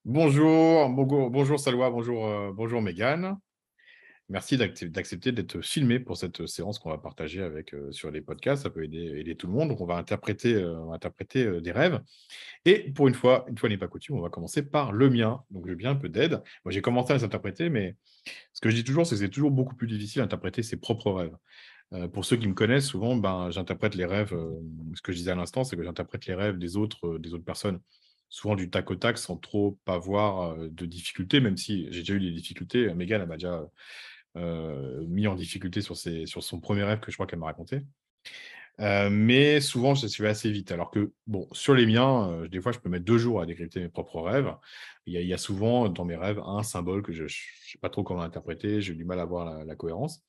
Bonjour Salwa, bonjour Mégane. Merci d'accepter d'être filmé pour cette séance qu'on va partager sur les podcasts. Ça peut aider tout le monde. Donc, on va interpréter des rêves. Et pour une fois n'est pas coutume, on va commencer par le mien. Donc, j'ai bien un peu d'aide. Moi, j'ai commencé à les interpréter, mais ce que je dis toujours, c'est que c'est toujours beaucoup plus difficile d'interpréter ses propres rêves. Pour ceux qui me connaissent, souvent, j'interprète les rêves. Ce que je disais à l'instant, c'est que j'interprète les rêves des autres personnes, souvent du tac au tac, sans trop avoir de difficultés, même si j'ai déjà eu des difficultés. Megan, elle m'a déjà mis en difficulté sur son premier rêve que je crois qu'elle m'a raconté. Mais souvent, je suis assez vite. Alors que, bon, sur les miens, des fois, je peux mettre 2 jours à décrypter mes propres rêves. Il y a souvent, dans mes rêves, un symbole que je ne sais pas trop comment interpréter, j'ai du mal à voir la cohérence.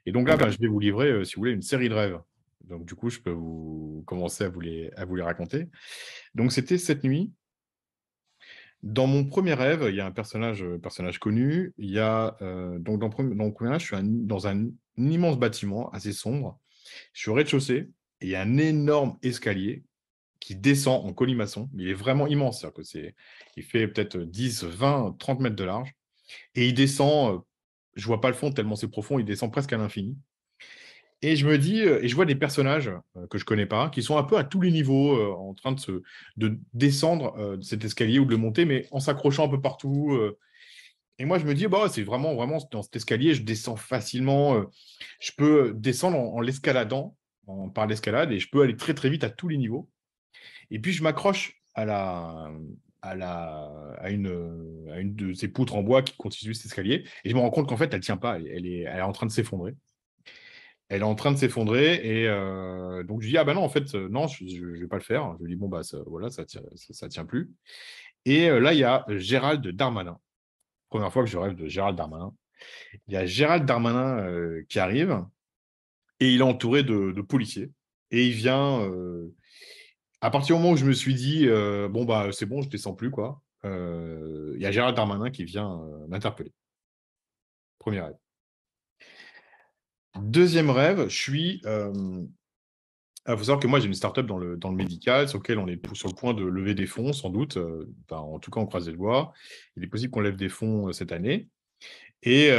Et donc là, je vais vous livrer, si vous voulez, une série de rêves. Donc du coup, je peux vous commencer à vous les raconter. Donc c'était cette nuit. Dans mon premier rêve, il y a un personnage connu. Il y a, donc dans le premier rêve, je suis dans un immense bâtiment assez sombre. Je suis au rez-de-chaussée et il y a un énorme escalier qui descend en colimaçon. Il est vraiment immense. C'est-à-dire que il fait peut-être 10, 20, 30 mètres de large. Et il descend, je vois pas le fond tellement c'est profond, il descend presque à l'infini. Et je me dis, et je vois des personnages que je connais pas, qui sont un peu à tous les niveaux, en train de descendre de cet escalier ou de le monter, mais en s'accrochant un peu partout. Et moi, je me dis, bah, c'est vraiment dans cet escalier, je descends facilement. Je peux descendre en l'escaladant, par l'escalade, et je peux aller très très vite à tous les niveaux. Et puis, je m'accroche à une de ces poutres en bois qui constituent cet escalier, et je me rends compte qu'en fait, elle tient pas, elle est en train de s'effondrer. Elle est en train de s'effondrer et donc je dis: «Ah bah non, en fait, non, je vais pas le faire». Je lui dis: «Bon, bah, ça voilà, ça tient plus» et là, il y a Gérald Darmanin. Première fois que je rêve de Gérald Darmanin. Il y a Gérald Darmanin, qui arrive et il est entouré de policiers et il vient, à partir du moment où je me suis dit: «Bon, bah, c'est bon, je descends plus, quoi», il y a Gérald Darmanin qui vient, m'interpeller. Premier rêve. Deuxième rêve, je suis, il faut savoir que moi, j'ai une start-up dans le médical sur lequel on est sur le point de lever des fonds, sans doute. Enfin, en tout cas, on croise les doigts. Il est possible qu'on lève des fonds cette année. Et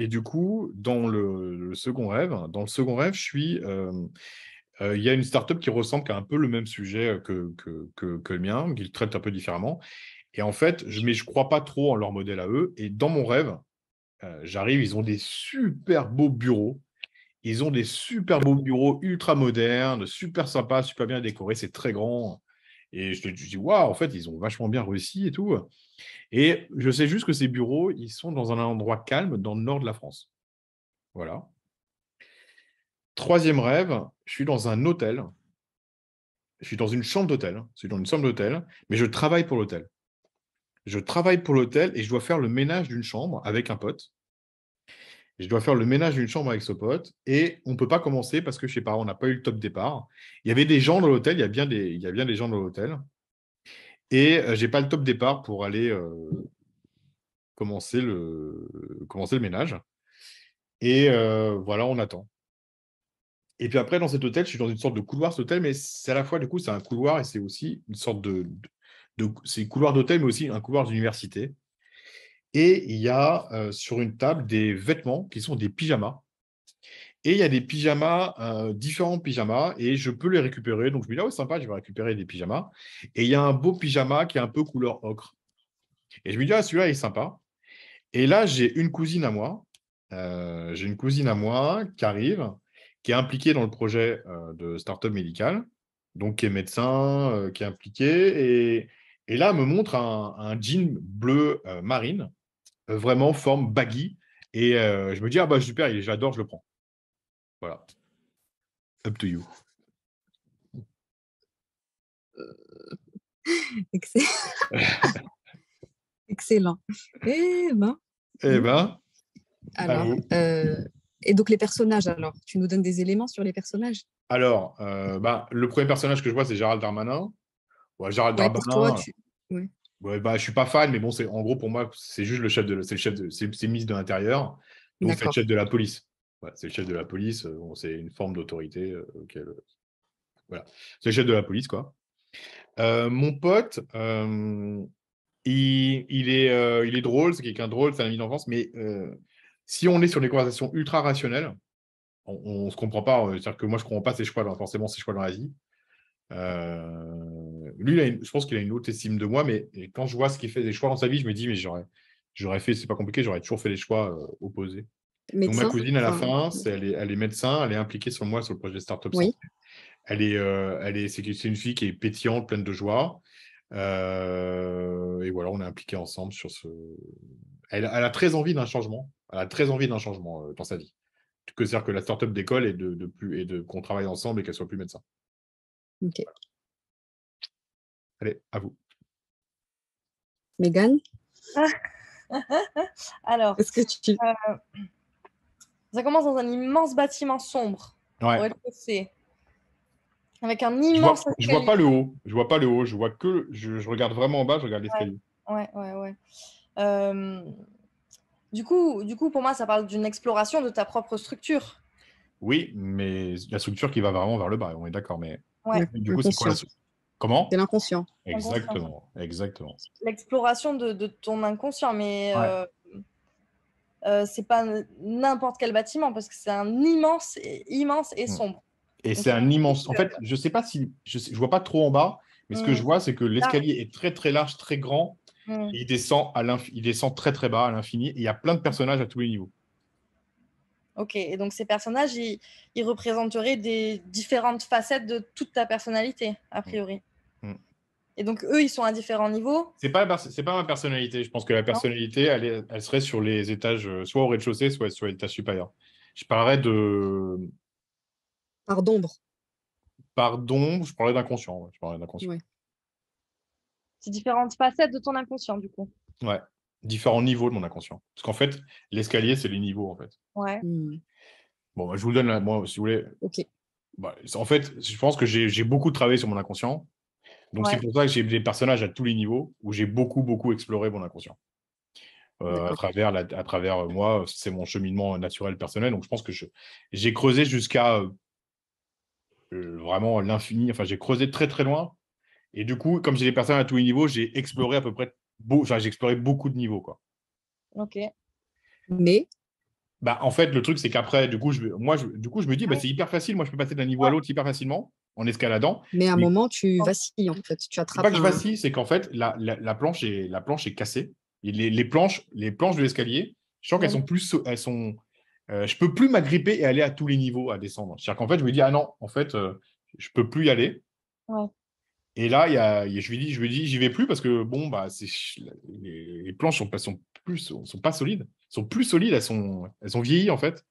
du coup, dans le second rêve, il y a une start-up qui ressemble à un peu le même sujet que le mien, qu'ils traitent un peu différemment. Et en fait, mais je ne crois pas trop en leur modèle à eux. Et dans mon rêve, j'arrive, ils ont des super beaux bureaux. Ils ont des super beaux bureaux ultra modernes, super sympas, super bien décorés, c'est très grand. Et je dis: «Waouh, en fait, ils ont vachement bien réussi et tout». Et je sais juste que ces bureaux, ils sont dans un endroit calme dans le nord de la France. Voilà. Troisième rêve, je suis dans un hôtel. Je suis dans une chambre d'hôtel. Je suis dans une chambre d'hôtel, mais je travaille pour l'hôtel. Je travaille pour l'hôtel et je dois faire le ménage d'une chambre avec un pote. Je dois faire le ménage d'une chambre avec ce pote et on ne peut pas commencer parce que, je sais pas, on n'a pas eu le top départ. Il y avait des gens dans l'hôtel, il y a bien des gens dans l'hôtel et j'ai pas le top départ pour aller commencer le ménage. Et voilà, on attend. Et puis après, dans cet hôtel, je suis dans une sorte de couloir, cet hôtel, mais c'est à la fois, du coup, c'est un couloir et c'est aussi une sorte c'est un couloir d'hôtel, mais aussi un couloir d'université. Et il y a sur une table des vêtements qui sont des pyjamas. Et il y a des pyjamas, différents pyjamas et je peux les récupérer. Donc je me dis: «Ah ouais, sympa, je vais récupérer des pyjamas» et il y a un beau pyjama qui est un peu couleur ocre et je me dis: «Ah, celui-là, il est sympa» et là, j'ai une cousine à moi qui arrive, qui est impliquée dans le projet, de start-up médicale, donc qui est médecin, qui est impliquée et là, elle me montre un jean bleu, marine, vraiment forme baggy et je me dis: «Ah bah super, j'adore, je le prends». Voilà, up to you. Excellent. Excellent. Eh ben, Eh mmh. ben, à Alors, vous. et donc les personnages alors, tu nous donnes des éléments sur les personnages? Alors, le premier personnage que je vois, c'est Gérald Darmanin. Ouais, Gérald Ouais, pour toi, Darmanin, tu ouais, ouais, je suis pas fan, mais bon, c'est en gros, pour moi, c'est juste c'est le chef c'est le ministre de l'intérieur, donc c'est le d'accord. chef de la police. Ouais, c'est le chef de la police, bon, c'est une forme d'autorité, auquel, voilà. C'est le chef de la police, quoi. Mon pote, il est drôle, c'est quelqu'un de drôle, c'est un ami d'enfance, mais si on est sur des conversations ultra rationnelles, on ne se comprend pas. C'est-à-dire que moi, je ne comprends pas ses choix, forcément ses choix dans la vie. Lui, je pense qu'il a une haute estime de moi, mais quand je vois ce qu'il fait des choix dans sa vie, je me dis, mais j'aurais fait, c'est pas compliqué, j'aurais toujours fait les choix opposés. Donc, ma Médecin? cousine, à la Enfin, fin, elle est médecin, elle est impliquée sur moi sur le projet Startup oui. Santé. C'est une fille qui est pétillante, pleine de joie. Et voilà, on est impliqués ensemble sur ce. Elle a très envie d'un changement. Elle a très envie d'un changement dans sa vie. C'est-à-dire que la startup d'école est qu'on travaille ensemble et qu'elle soit plus médecin. Ok. Allez, à vous. Mégane, Alors, est-ce que tu... ça commence dans un immense bâtiment sombre, au Ouais. rez-de-chaussée, avec un Je immense vois pas escalier. le haut. Je vois pas le haut. Je vois que je regarde vraiment en bas. Je regarde l'escalier. Ouais. Du coup, pour moi, ça parle d'une exploration de ta propre structure. Oui, mais la structure qui va vraiment vers le bas. On est d'accord. Mais Ouais, du coup, c'est quoi Inconscient. Comment? C'est l'inconscient. inconscient. Exactement. L'exploration de ton inconscient, mais Ouais. c'est pas n'importe quel bâtiment parce que c'est un immense et sombre. Et Donc, c'est un immense. En fait, je sais pas si je vois pas trop en bas, mais ce que je vois, c'est que l'escalier est très très large, très grand. Et il descend très très bas à l'infini. Et il y a plein de personnages à tous les niveaux. Ok, et donc ces personnages, ils représenteraient des différentes facettes de toute ta personnalité, a priori. Mm. Et donc eux, ils sont à différents niveaux. C'est pas ma personnalité. Je pense que la personnalité, elle serait sur les étages, soit au rez-de-chaussée, soit sur l'étage supérieur. Je parlerais de Par d'ombre. pardon, je parlerais d'inconscient. Ouais, je parlerais d'inconscient. Ouais. C'est différentes facettes de ton inconscient, du coup. Ouais. Différents niveaux de mon inconscient. Parce qu'en fait, l'escalier, c'est les niveaux, en fait. Ouais. Bon, bah, je vous le donne, moi, si vous voulez. Ok. Bah, en fait, je pense que j'ai beaucoup travaillé sur mon inconscient. Donc, c'est Ouais. pour ça que j'ai des personnages à tous les niveaux où j'ai beaucoup exploré mon inconscient. À D'accord. travers moi, c'est mon cheminement naturel personnel. Donc, je pense que j'ai creusé jusqu'à vraiment l'infini. Enfin, j'ai creusé très, très loin. Et du coup, comme j'ai des personnages à tous les niveaux, j'ai exploré à peu près j'ai exploré beaucoup de niveaux, quoi. Ok. Mais, Bah, en fait, le truc, c'est qu'après, du coup, je me dis, bah, c'est hyper facile. Moi, je peux passer d'un niveau à Ouais. l'autre hyper facilement en escaladant. mais à un Mais moment, tu vacilles, en fait. Tu c'est pas attrapes que je un... vacille, c'est qu'en fait, la planche est cassée. Et les planches de l'escalier, je sens qu'elles sont plus. Je peux plus m'agripper et aller à tous les niveaux à descendre. C'est-à-dire qu'en fait, je me dis, ah non, en fait, je peux plus y aller. Ouais. Et là, je me dis, j'y vais plus parce que bon, bah, les planches sont pas solides. Elles sont plus solides, elles sont vieillies en fait.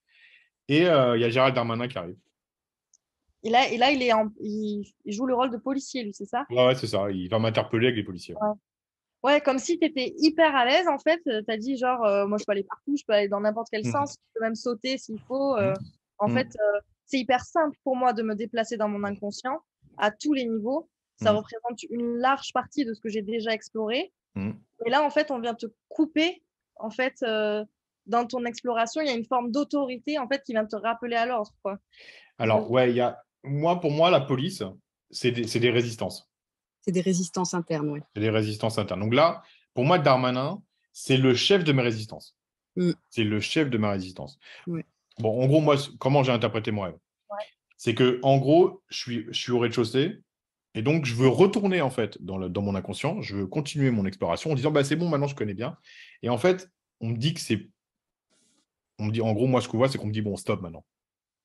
Et il y a Gérald Darmanin qui arrive. Et là, il joue le rôle de policier, lui, c'est ça? Ouais, c'est ça. Il va m'interpeller avec les policiers. Ouais. Ouais, comme si tu étais hyper à l'aise, en fait. Tu as dit, genre, moi, je peux aller partout, je peux aller dans n'importe quel Mhm. sens, je peux même sauter s'il faut. Mhm. En Mhm. fait, c'est hyper simple pour moi de me déplacer dans mon inconscient à tous les niveaux. Ça Mhm. représente une large partie de ce que j'ai déjà exploré. Mhm. Et là, en fait, on vient te couper. En fait, dans ton exploration, il y a une forme d'autorité, en fait, qui vient te rappeler à l'ordre, quoi. Alors, ouais, pour moi, la police, c'est des résistances. C'est des résistances internes, oui. C'est des résistances internes. Donc là, pour moi, Darmanin, c'est le chef de mes résistances. C'est le chef de ma résistance. Ouais. Bon, en gros, moi, comment j'ai interprété mon rêve? Ouais. C'est que, en gros, je suis au rez-de-chaussée et donc je veux retourner en fait dans mon inconscient. Je veux continuer mon exploration en disant bah c'est bon, maintenant je connais bien. Et en fait, on me dit en gros, moi ce que je vois, c'est qu'on me dit bon, stop maintenant.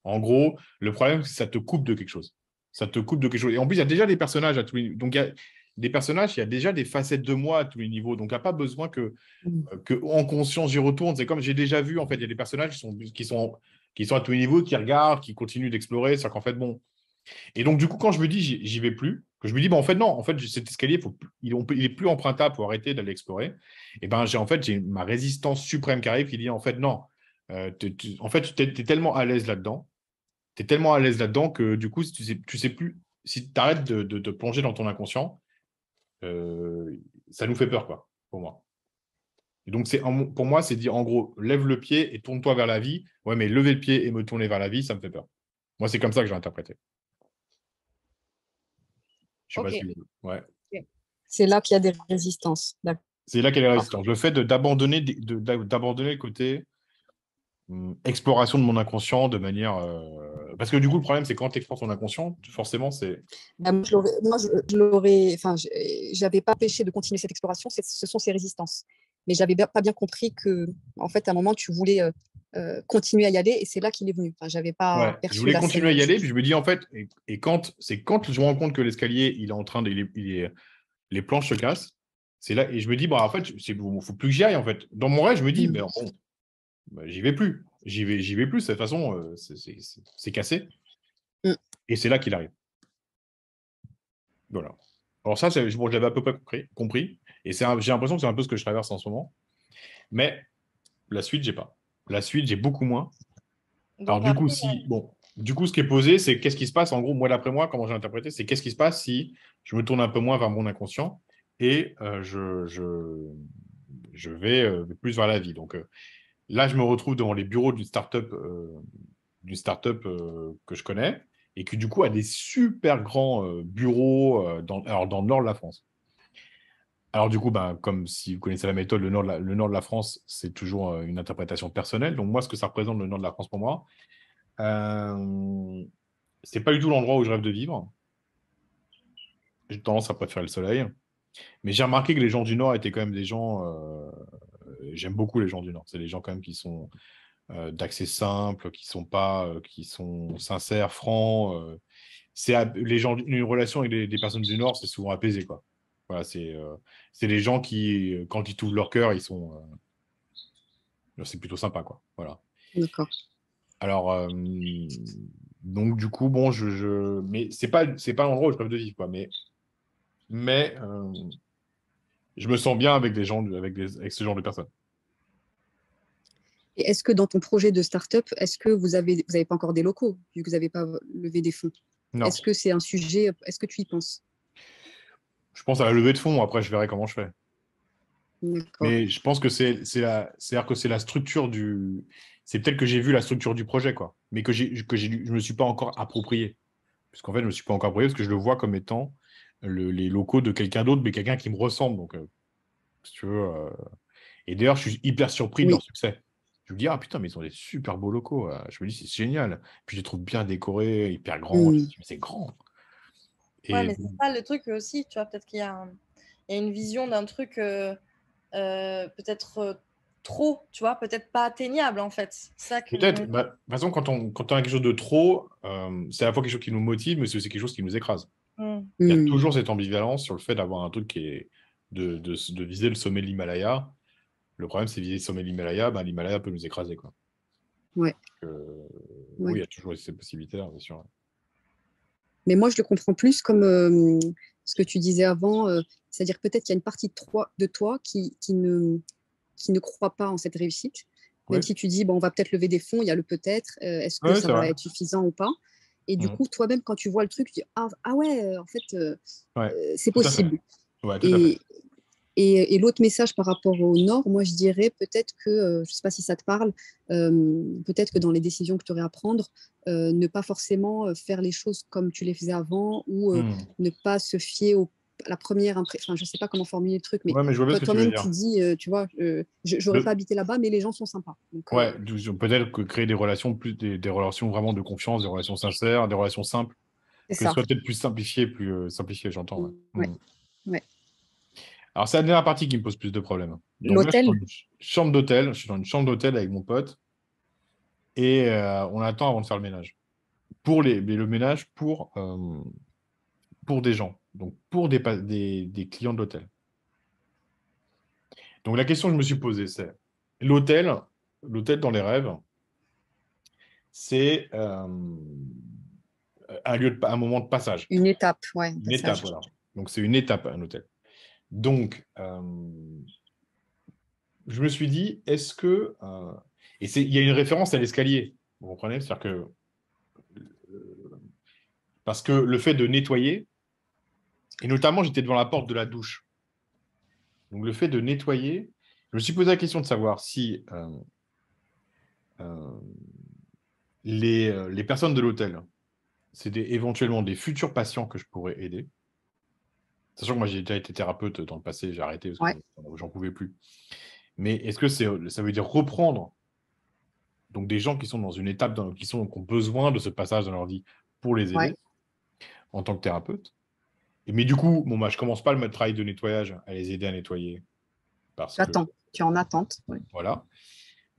En gros, le problème, c'est que ça te coupe de quelque chose. Ça te coupe de quelque chose. Et en plus, il y a déjà des personnages à tous les niveaux. Donc, il y a des personnages, il y a déjà des facettes de moi à tous les niveaux. Donc, il n'y a pas besoin que en conscience, j'y retourne. C'est comme j'ai déjà vu, en fait, il y a des personnages qui sont à tous les niveaux, qui regardent, qui continuent d'explorer. C'est qu'en fait, bon. Et donc, du coup, quand je me dis, j'y vais plus, que je me dis, bah, en fait, non, en fait, cet escalier, il est plus empruntable pour arrêter d'aller explorer. Et ben, j'ai ma résistance suprême qui arrive qui dit, en fait, non. En fait, tu es tellement à l'aise là-dedans. Tu es tellement à l'aise là-dedans que du coup, si tu sais plus, si tu arrêtes de te plonger dans ton inconscient, ça nous fait peur, quoi, pour moi. Et donc, pour moi, c'est dire en gros, lève le pied et tourne-toi vers la vie. Ouais, mais lever le pied et me tourner vers la vie, ça me fait peur. Moi, c'est comme ça que j'ai interprété. Je sais pas Ok. si vous. Ouais. C'est là qu'il y a des résistances. D'accord. C'est là qu'elle est résistante. Le fait d'abandonner d'abandonner le côté exploration de mon inconscient de manière... Parce que du coup, le problème, c'est quand tu explores ton inconscient, forcément, c'est... Bah, moi, je l'aurais, enfin, j'avais pas péché de continuer cette exploration, ce sont ces résistances. Mais j'avais pas bien compris que, en fait, à un moment, tu voulais continuer à y aller et c'est là qu'il est venu. Enfin, j'avais pas Ouais, je perçu voulais la continuer scène. à y aller, puis je me dis, en fait, c'est quand je me rends compte que l'escalier, il est en train de... les planches se cassent, c'est là, et je me dis, bah, en fait, faut plus que j'y aille, en fait. Dans mon rêve, je me dis, mais bon, bah, j'y vais plus. J'y vais plus, de toute façon, c'est cassé. Mm. Et c'est là qu'il arrive. Voilà. Alors ça, bon, je l'avais à peu près compris. Et j'ai l'impression que c'est un peu ce que je traverse en ce moment. Mais la suite, j'ai pas. La suite, j'ai beaucoup moins. Alors Donc du coup, après, du coup, ce qui est posé, c'est qu'est-ce qui se passe, en gros, moi, d'après moi, comment j'ai interprété, c'est qu'est-ce qui se passe si je me tourne un peu moins vers mon inconscient et je vais plus vers la vie. Donc là, je me retrouve devant les bureaux d'une start-up que je connais et qui, du coup, a des super grands bureaux alors, dans le nord de la France. Alors du coup, ben, comme si vous connaissez la méthode, le nord de la France, c'est toujours une interprétation personnelle. Donc moi, ce que ça représente le nord de la France pour moi, c'est pas du tout l'endroit où je rêve de vivre. J'ai tendance à préférer le soleil. Mais j'ai remarqué que les gens du nord étaient quand même des gens... j'aime beaucoup les gens du nord. C'est des gens quand même qui sont d'accès simple, qui sont pas, qui sont sincères, francs. Les gens, une relation avec des personnes du nord, c'est souvent apaisé, quoi. Voilà, c'est des gens qui, quand ils t'ouvrent leur cœur, ils sont... c'est plutôt sympa, quoi. Voilà. D'accord. Alors, donc, du coup, bon, mais c'est pas l'endroit où je rêve de vivre, quoi. Mais je me sens bien avec des gens, avec ce genre de personnes. Et est-ce que dans ton projet de start-up, est-ce que vous avez pas encore des locaux, vu que vous n'avez pas levé des fonds? Non. Est-ce que c'est un sujet, est-ce que tu y penses? Je pense à la levée de fonds. Après, je verrai comment je fais. D'accord. Mais je pense que c'est-à-dire que c'est la structure c'est peut-être que j'ai vu la structure du projet, quoi. Mais je me suis pas encore approprié. Puisqu'en fait, je me suis pas encore approprié parce que je le vois comme étant les locaux de quelqu'un d'autre, mais quelqu'un qui me ressemble. Donc, si tu veux. Et d'ailleurs, je suis hyper surpris de Oui. leur succès. Je me dis, ah putain, mais ils ont des super beaux locaux. Je me dis, c'est génial. Puis je les trouve bien décorés, hyper grands. Je me Mm. dis, mais c'est grand. ouais, Et mais c'est ça le truc aussi, tu vois, peut-être qu'il y a, il y a une vision d'un truc peut-être trop, tu vois, peut-être pas atteignable en fait. C'est ça que... peut-être, bah, de toute façon, quand on a quelque chose de trop, c'est à la fois quelque chose qui nous motive, mais c'est aussi quelque chose qui nous écrase. Mm. Il y a Mm. toujours cette ambivalence sur le fait d'avoir un truc qui est de viser le sommet de l'Himalaya. Le problème, c'est viser le sommet de l'Himalaya, ben, l'Himalaya peut nous écraser, quoi. Ouais. Oui, il Ouais. y a toujours cette possibilité-là, bien sûr. Mais moi, je le comprends plus comme ce que tu disais avant, c'est-à-dire peut-être qu'il y a une partie de toi qui ne croit pas en cette réussite, même Oui, si tu dis, bon, on va peut-être lever des fonds, il y a le peut-être, est-ce que ouais, ça c'est vrai. va être suffisant ou pas? Et du Mhm. coup, toi-même, quand tu vois le truc, tu dis, ah ouais, en fait, Ouais, c'est tout à fait. possible. Ouais, tout à fait. Et, et l'autre message par rapport au Nord, moi, je dirais peut-être que, je ne sais pas si ça te parle, peut-être que dans les décisions que tu aurais à prendre, ne pas forcément faire les choses comme tu les faisais avant ou Mhm. ne pas se fier à la première impression. Enfin, je ne sais pas comment formuler le truc, mais Ouais, mais je vois bien ce que tu veux toi-même, tu dire. dis, tu vois, je n'aurais pas Le- habité là-bas, mais les gens sont sympas. Donc, Ouais, peut-être que créer des relations, des relations vraiment de confiance, des relations sincères, des relations simples, c'est que ce ça. soit peut-être plus simplifié, j'entends. Ouais. Ouais, Mhm. ouais. Alors, c'est la dernière partie qui me pose plus de problèmes. Donc là, je suis dans L'hôtel, une chambre d'hôtel. Je suis dans une chambre d'hôtel avec mon pote et on attend avant de faire le ménage. Mais le ménage pour des gens, donc pour des clients de l'hôtel. Donc la question que je me suis posée, c'est l'hôtel, l'hôtel dans les rêves, c'est un moment de passage, une étape, ouais, un une étape, passage. voilà. Donc c'est une étape, un hôtel. Donc je me suis dit, est-ce que il y a une référence à l'escalier, vous comprenez? C'est-à-dire que parce que le fait de nettoyer, et notamment j'étais devant la porte de la douche, donc le fait de nettoyer, je me suis posé la question de savoir si euh, les personnes de l'hôtel, c'est éventuellement des futurs patients que je pourrais aider. Sachant que moi, j'ai déjà été thérapeute dans le passé, j'ai arrêté parce Ouais, que j'en pouvais plus. Mais est-ce que ça veut dire reprendre donc des gens qui sont dans une étape, qui ont besoin de ce passage dans leur vie pour les ouais. aider en tant que thérapeute? Mais du coup, bon, bah, je commence pas le travail de nettoyage à les aider à nettoyer parce que, J'attends. Tu es en attente. Ouais. voilà.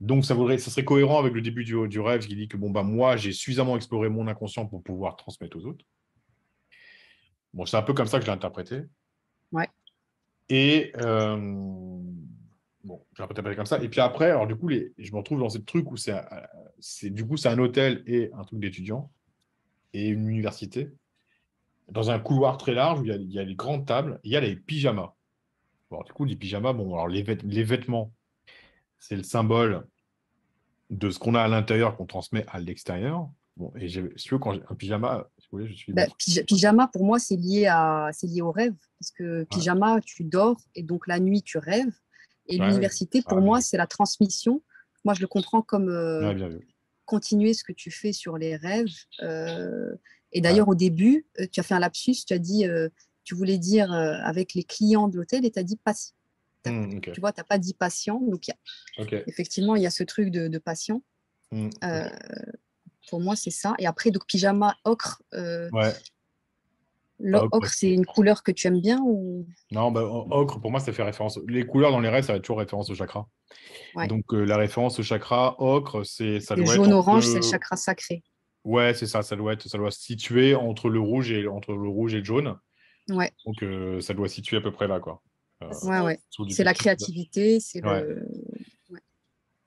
Donc, ça serait cohérent avec le début du rêve qui dit que bon, bah, moi, j'ai suffisamment exploré mon inconscient pour pouvoir transmettre aux autres. Bon, c'est un peu comme ça que je l'ai interprété. Ouais. Et bon, je l'ai interprété comme ça. Et puis après, alors du coup, je me retrouve dans ce truc où du coup, c'est un hôtel et un truc d'étudiant et une université, dans un couloir très large où il y a les grandes tables, et il y a les pyjamas. Bon, du coup, les pyjamas, bon, alors les vêtements, c'est le symbole de ce qu'on a à l'intérieur qu'on transmet à l'extérieur. Bon, et si tu veux, quand j'ai un pyjama, si vous voulez, je suis Bah, bon. pyjama, pour moi, c'est lié au rêve. Parce que Ouais, pyjama, tu dors et donc la nuit, tu rêves. Et ouais, ouais. l'université, Ah, pour bien moi, vu. c'est la transmission. Moi, je le comprends comme Ouais, bien vu. continuer ce que tu fais sur les rêves. Et Ouais. d'ailleurs, au début, tu as fait un lapsus, tu as dit, tu voulais dire avec les clients de l'hôtel et tu as dit patient. Ok. Tu vois, tu n'as pas dit patient. Donc, Ok. effectivement, il y a ce truc de patient. Ok. Euh, pour moi, c'est ça. Et après, donc, pyjama, ocre. Ouais. Ocre, L'ocre, c'est une couleur que tu aimes bien ou... non, bah, ocre, pour moi, ça fait référence. Les couleurs dans les rêves, ça va toujours référence au chakra. Ouais. Donc, la référence au chakra, ocre, ça Le doit être jaune-orange, c'est le entre. chakra sacré. Ouais, c'est ça. Ça doit se situer entre le rouge et le jaune. Ouais, Donc, ça doit se situer à peu près là, quoi. Euh, ouais, ouais. sous du C'est la petit. créativité, c'est Ouais, le... ouais.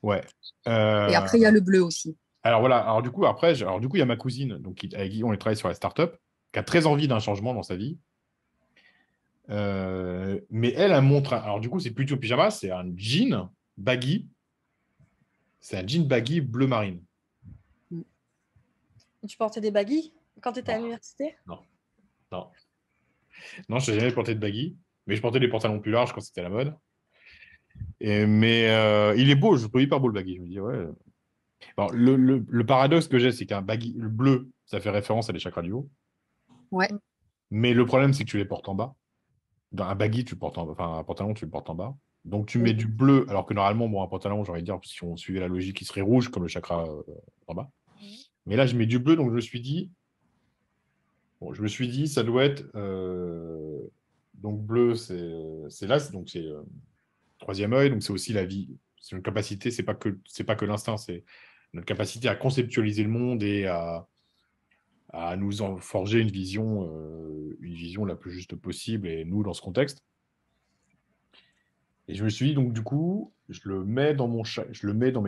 ouais. Et après, il y a le bleu aussi. Alors voilà. Alors du coup, après, il y a ma cousine, donc avec qui on travaille sur la startup, qui a très envie d'un changement dans sa vie. Mais elle montre. Alors du coup, c'est plutôt pyjama, c'est un jean baggy. C'est un jean baggy bleu marine. Et tu portais des baguilles quand tu étais à Non, l'université? non, non. Non, je n'ai jamais porté de baggy, mais je portais des pantalons plus larges quand c'était à la mode. Mais il est beau, je trouve hyper beau le baggy. Je me dis, ouais. Alors, le paradoxe que j'ai, c'est qu'un baggy, le bleu, ça fait référence à des chakras du haut. Ouais, Mais le problème, c'est que tu les portes en bas. Dans un baggy, enfin, un pantalon, tu le portes en bas. Donc, tu mets oui. du bleu, alors que normalement, bon, un pantalon, j'ai envie de dire, si on suivait la logique, il serait rouge, comme le chakra en bas. Mais là, je mets du bleu, donc ça doit être. Donc, bleu, c'est là, donc c'est troisième œil, donc c'est aussi la vie. C'est une capacité, c'est pas que l'instinct, c'est notre capacité à conceptualiser le monde et à nous en forger une vision la plus juste possible, et nous, dans ce contexte. Et je me suis dit, donc, du coup, je le mets dans mes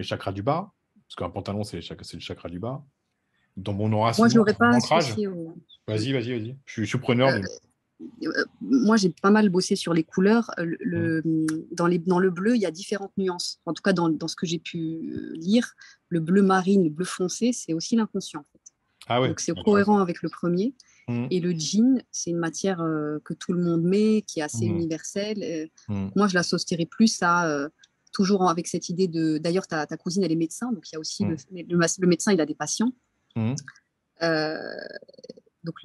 chakras du bas, parce qu'un pantalon, c'est le chakra du bas, dans mon Moi, je enracinement, l'aurais mon pas ancrage. associé au... Vas-y, vas-y, vas-y. Je suis preneur Euh, de. moi, j'ai pas mal bossé sur les couleurs. Hmm. Dans le bleu, il y a différentes nuances. En tout cas, dans ce que j'ai pu lire, le bleu marine, le bleu foncé, c'est aussi l'inconscient, en fait. Ah ouais, Donc, c'est cohérent intéressant. avec le premier. Hmm. Et le jean, c'est une matière que tout le monde met, qui est assez Hmm. universelle. Hmm. Donc moi, je l'associerais plus à, toujours avec cette idée de... D'ailleurs, ta cousine, elle est médecin, donc il y a aussi Hmm. le médecin, il a des patients. Hmm. Euh, donc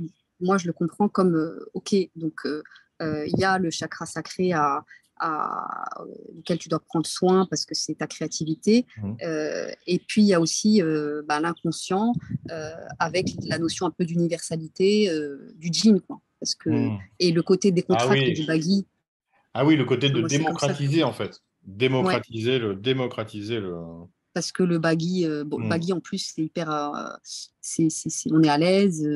moi, je le comprends comme, OK, donc il y a le chakra sacré duquel tu dois prendre soin parce que c'est ta créativité. Hmm. Et puis, il y a aussi l'inconscient avec la notion un peu d'universalité du jean, quoi. Hmm. Et le côté Ah décontracté du oui. baggy, Ah oui, le côté de moi, c'est comme ça que... démocratiser, en fait. Ouais, Démocratiser le. parce que le baggy, bon, le Hmm. baggy en plus, c'est hyper, on est à l'aise,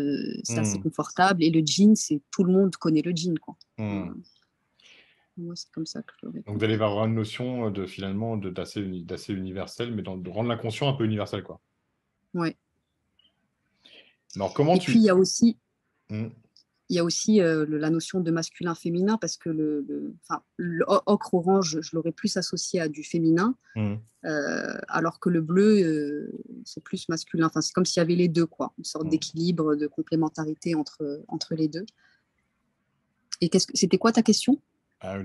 c'est assez Hmm. confortable. Et le jean, c'est tout le monde connaît le jean, quoi. Hmm. Moi, c'est comme ça que je l'aurais Donc, vous allez compris. avoir une notion finalement d'assez universel, mais de rendre l'inconscient un peu universel, quoi. Ouais. Alors, comment Et puis, tu. Hmm. il y a aussi la notion de masculin-féminin, parce que enfin, le ocre orange, je l'aurais plus associé à du féminin, Hmm. alors que le bleu, c'est plus masculin. Enfin, c'est comme s'il y avait les deux, quoi. Une sorte Hmm. d'équilibre, de complémentarité entre les deux. Et c'était quoi ta question?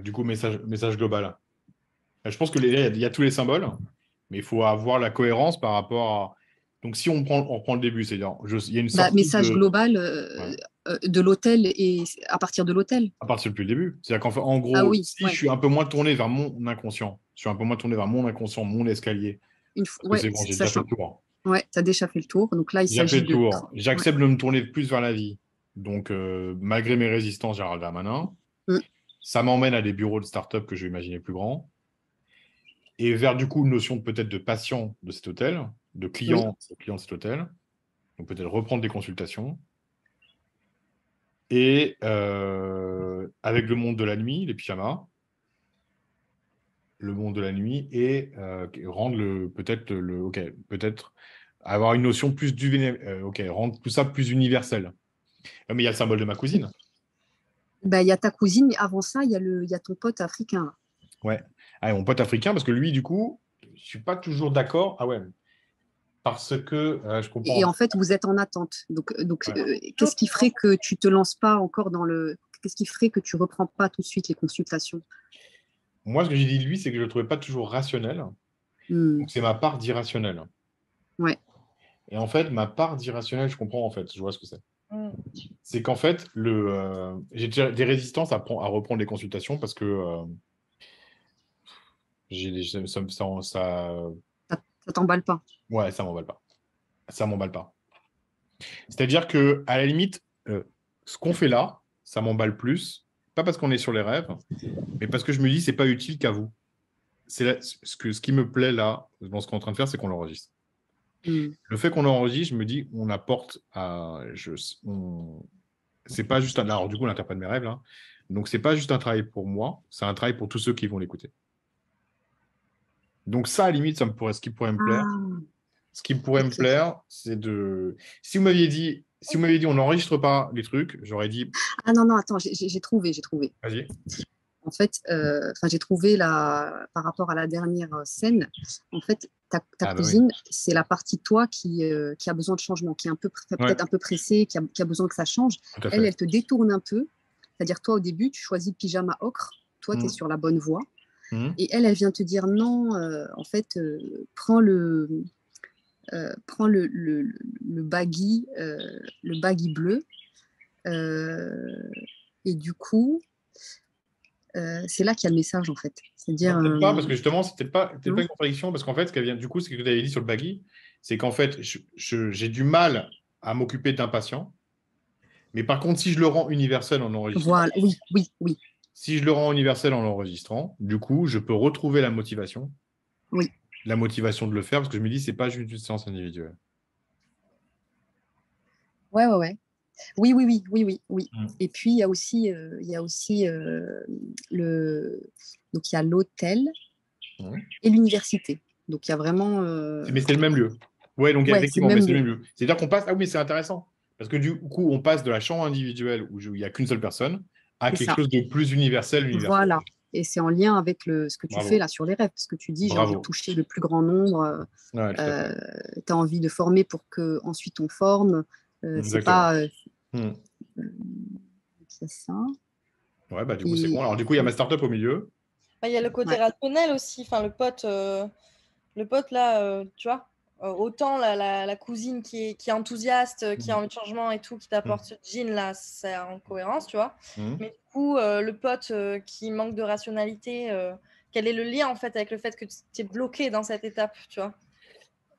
Du coup, message global. Je pense que il y a tous les symboles, mais il faut avoir la cohérence par rapport à. Donc, si on reprend le début, c'est-à-dire, il y a une Bah, sortie message de. global, Ouais. De l'hôtel et à partir de l'hôtel. À partir depuis le début. C'est-à-dire qu'en fait, en Ah gros, oui, si je ouais. suis un peu moins tourné vers mon inconscient, je suis un peu moins tourné vers mon inconscient, mon escalier, parce que Ouais, c'est bon, j'ai déjà fait sachant. le tour. Ouais, tu as déjà fait le tour. Donc là, il J'ai déjà fait s'agit le de. tour. Ouais. J'accepte de me tourner plus vers la vie. Donc, malgré mes résistances, Gérald Darmanin, Mm. ça m'emmène à des bureaux de start-up que je vais imaginer plus grands. Et vers du coup une notion peut-être de patient de cet hôtel, Oui, de client de cet hôtel. Donc peut-être reprendre des consultations. Et avec le monde de la nuit, les pyjamas, le monde de la nuit, et rendre ok, peut-être avoir une notion plus ok, rendre tout ça plus universel. Ah, mais il y a le symbole de ma cousine. bah, il y a ta cousine, mais avant ça, il y a ton pote africain. Ouais. Ah, et mon pote africain, parce que lui, du coup, je suis pas toujours d'accord. Ah ouais, parce que je Et comprends. en fait, vous êtes en attente. Donc Ouais. qu'est-ce qui ferait que tu te lances pas encore dans le. Qu'est-ce qui ferait que tu reprends pas tout de suite les consultations? Moi, ce que j'ai dit de lui, c'est que je le trouvais pas toujours rationnel. Hmm. Donc c'est ma part d'irrationnel. Ouais. Et en fait, ma part d'irrationnel, je comprends en fait, je vois ce que c'est. Mm. C'est qu'en fait, j'ai déjà des résistances à reprendre les consultations parce que Ça t'emballe pas. ouais, ça m'emballe pas. Ça m'emballe pas. C'est-à-dire que à la limite, ce qu'on fait là, ça m'emballe plus, pas parce qu'on est sur les rêves, mais parce que je me dis c'est pas utile qu'à vous. Ce qui me plaît là, dans ce qu'on est en train de faire, c'est qu'on l'enregistre. Hmm. Le fait qu'on l'enregistre, je me dis, on apporte c'est pas juste un. Alors, du coup, on interprète mes rêves, là. Donc, c'est pas juste un travail pour moi, c'est un travail pour tous ceux qui vont l'écouter. Donc, ça, à la limite, ce qui pourrait me plaire. Ah, Ce qui pourrait me ok. plaire, c'est de. Si vous m'aviez dit, on n'enregistre pas les trucs, j'aurais dit, Ah non, non, attends, j'ai trouvé, j'ai trouvé. vas-y. En fait, j'ai trouvé par rapport à la dernière scène, en fait, ta Ah, bah oui. cousine, c'est la partie de toi qui a besoin de changement, qui est Ouais, peut-être un peu pressée, qui a besoin que ça change. tout à Elle, fait. elle te détourne un peu. C'est-à-dire, toi, au début, tu choisis le pyjama ocre. Toi, tu es Mmh. sur la bonne voie. Mmh. Et elle vient te dire non, en fait, prends le baggy bleu. Euh, et du coup, c'est là qu'il y a le message, en fait. Non, C'est-à-dire, peut-être pas, parce que justement, c'est peut-être pas non, une contradiction, parce qu'en fait, ce qu'elle vient, du coup, c'est ce que tu avais dit sur le baggy, c'est qu'en fait, j'ai du mal à m'occuper d'un patient. Mais par contre, si je le rends universel en enregistrant, voilà, oui, oui, oui, si je le rends universel en l'enregistrant, du coup, je peux retrouver oui. la motivation de le faire, parce que je me dis, c'est pas juste une séance individuelle. Ouais, ouais, ouais. Oui, oui, oui, oui, oui, oui. Mm. Et puis, il y a aussi donc il y a l'hôtel Ouais. et l'université. Donc, il y a vraiment, Mais c'est le même lieu. Ouais, donc ouais, c'est le effectivement, mais même c'est le lieu. même lieu. C'est-à-dire qu'on passe. Ah oui, mais c'est intéressant. Parce que du coup, on passe de la chambre individuelle où il n'y a qu'une seule personne à C'est quelque ça. chose de plus universel, universel. Voilà. Et c'est en lien avec ce que tu fais Bravo. là sur les rêves, parce que tu dis, j'ai envie de Bravo. toucher le plus grand nombre. Ouais, tout à fait. Tu as envie de former pour que ensuite on forme. C'est Exactement. pas. Mm. C'est ça. Ouais, bah du coup, c'est Et bon. Alors, du coup, il y a ma startup au milieu. Bah, il y a le côté ouais. rationnel aussi. Enfin, le pote là, tu vois, autant la cousine qui est enthousiaste, qui a Mm. envie de changement et tout, qui Mm. t'apporte ce jean là, c'est en cohérence, tu vois. Mm. Mais du coup, le pote qui manque de rationalité, quel est le lien en fait avec le fait que tu es bloqué dans cette étape, tu vois?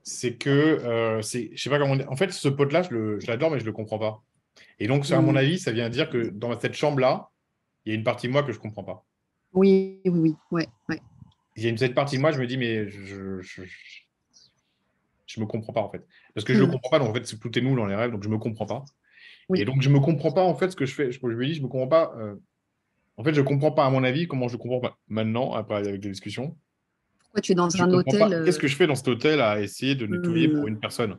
C'est que, je sais pas comment dire. En fait, ce pote-là, je l'adore, mais je le comprends pas. Et donc, à mon Mm. avis, ça vient dire que dans cette chambre-là, il y a une partie de moi que je comprends pas. Oui, oui, oui. Ouais, ouais. Il y a cette partie de moi, je me dis, mais je me comprends pas, en fait. Parce que je le Mm. comprends pas, donc en fait, tout est nous dans les rêves, donc je me comprends pas. Et Oui. donc, je me comprends pas, en fait, ce que je fais. Je me dis, je me comprends pas. En fait, je comprends pas, à mon avis, comment je comprends pas maintenant, après, avec des discussions. Pourquoi tu es dans Je un comprends hôtel pas. Qu'est-ce que je fais dans cet hôtel à essayer de nettoyer pour mm. une personne?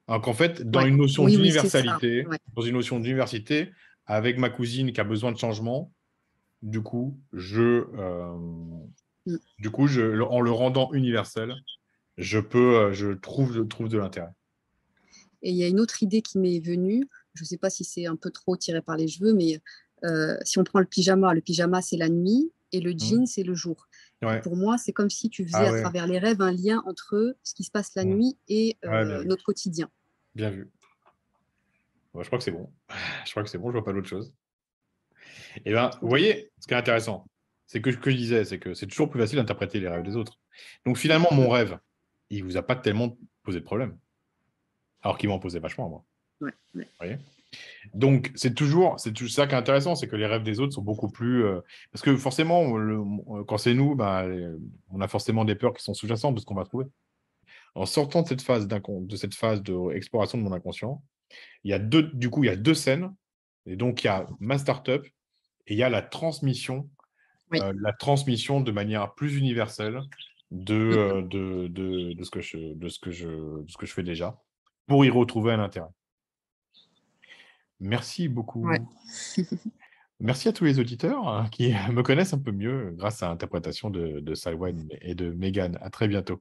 Alors qu'en fait, dans Ouais. une notion Oui, oui, c'est ça. d'universalité, Ouais. avec ma cousine qui a besoin de changement, du coup, Mm. en le rendant universel, je trouve de l'intérêt. Et il y a une autre idée qui m'est venue. Je ne sais pas si c'est un peu trop tiré par les cheveux, mais si on prend le pyjama, c'est la nuit et le Hmm. jean, c'est le jour. Et Ouais. pour moi, c'est comme si tu faisais Ah à ouais. travers les rêves un lien entre ce qui se passe la Hmm. nuit et Ouais, bien vu. notre quotidien. Bien vu. Moi, je crois que c'est bon. Je crois que c'est bon, je vois pas d'autre chose. Et ben, vous Trop bien. voyez, ce qui est intéressant, c'est que ce que je disais, c'est que c'est toujours plus facile d'interpréter les rêves des autres. Donc finalement, mon rêve, il vous a pas tellement posé de problème, alors qu'il m'en posait vachement à moi. Ouais, ouais. Vous voyez? Donc c'est ça qui est intéressant, c'est que les rêves des autres sont beaucoup plus, parce que forcément, quand c'est nous, bah, on a forcément des peurs qui sont sous-jacentes de ce qu'on va trouver. En sortant de cette phase de cette phase d'exploration de mon inconscient, il y a 2 scènes et donc il y a ma start-up et il y a Oui. la transmission de manière plus universelle Mm. de ce que je fais déjà, pour y retrouver un intérêt. Merci Ouais. beaucoup. Merci à tous les auditeurs, qui me connaissent un peu mieux grâce à l'interprétation de Salwan et de Megan. À très bientôt.